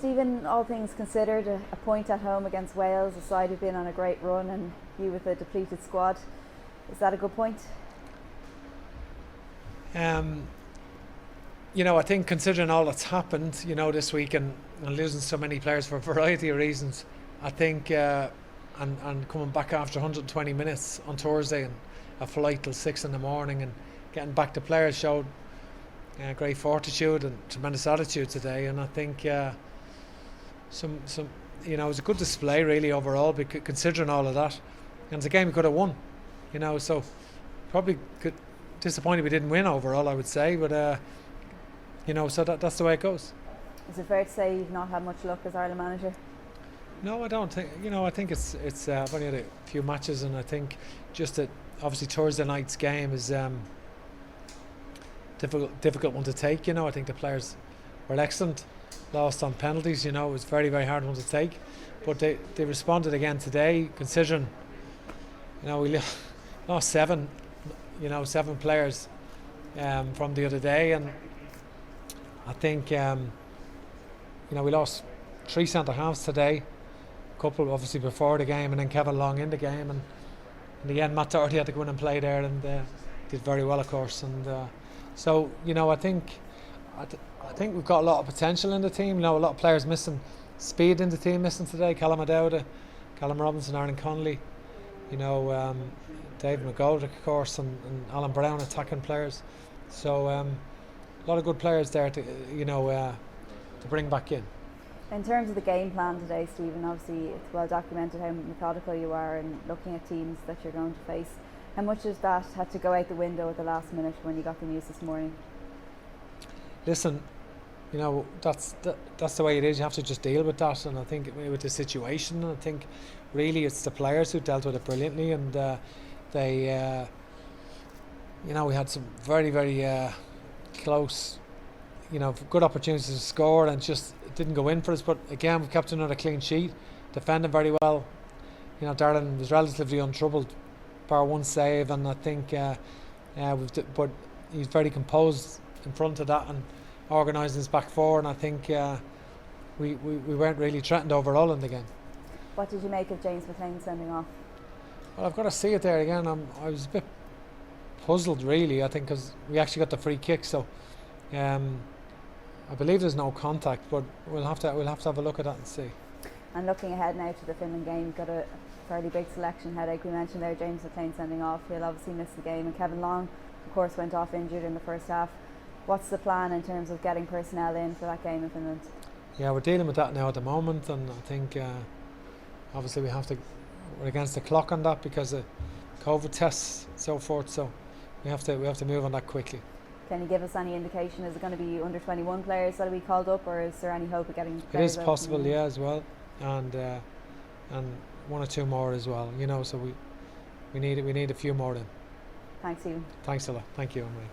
Stephen, all things considered, a point at home against Wales, a side who've been on a great run, and you with a depleted squad, is that a good point? I think considering all that's happened, this week and losing so many players for a variety of reasons, I think, and coming back after 120 minutes on Thursday and a flight till 6 in the morning and getting back to players showed great fortitude and tremendous attitude today. And I think it was a good display really overall, because considering all of that, and it's a game we could have won, so probably disappointed we didn't win overall, I would say, but so that's the way it goes. Is it fair to say you've not had much luck as Ireland manager? No, I don't think. I think it's I've only had a few matches, and I think just that obviously Thursday night's game is difficult one to take. I think the players were excellent. Lost on penalties. It was very, very hard one to take, but they responded again today. Considering we lost seven players from the other day, and I think we lost 3 centre halves today. A couple obviously before the game, and then Kevin Long in the game, and in the end Matt Doherty had to go in and play there, and did very well, of course. And so I think we've got a lot of potential in the team. A lot of players missing, speed in the team missing today. Callum O'Dowda, Callum Robinson, Aaron Connolly, David McGoldrick, of course, and Alan Brown, attacking players. So a lot of good players there to bring back in. In terms of the game plan today, Stephen, obviously it's well documented how methodical you are in looking at teams that you're going to face. How much of that had to go out the window at the last minute when you got the news this morning? Listen, that's the way it is. You have to just deal with that, and I think with the situation, I think really it's the players who dealt with it brilliantly, and they we had some very, very close, good opportunities to score, and just it didn't go in for us. But again, we've kept another clean sheet, defending very well. Darren was relatively untroubled, bar one save, and I think but he's very composed in front of that and organising his back four, and I think we weren't really threatened overall in the game. What did you make of James McLean sending off? Well, I've got to see it there again. I was a bit puzzled really, I think, because we actually got the free kick, so I believe there's no contact, but we'll have to have a look at that and see. And looking ahead now to the Finland game, you've got a fairly big selection headache. We mentioned there James McLean sending off, he'll obviously miss the game, and Kevin Long of course went off injured in the first half. What's the plan in terms of getting personnel in for that game in Finland? Yeah, we're dealing with that now at the moment, and I think obviously we're against the clock on that because of COVID tests and so forth, so we have to move on that quickly. Can you give us any indication? Is it going to be under 21 players that will be called up, or is there any hope of getting players? It is possible, yeah, as well, and one or two more as well. So we need a few more in. Thanks, Stephen. Thanks a lot. Thank you, Ann-Marie.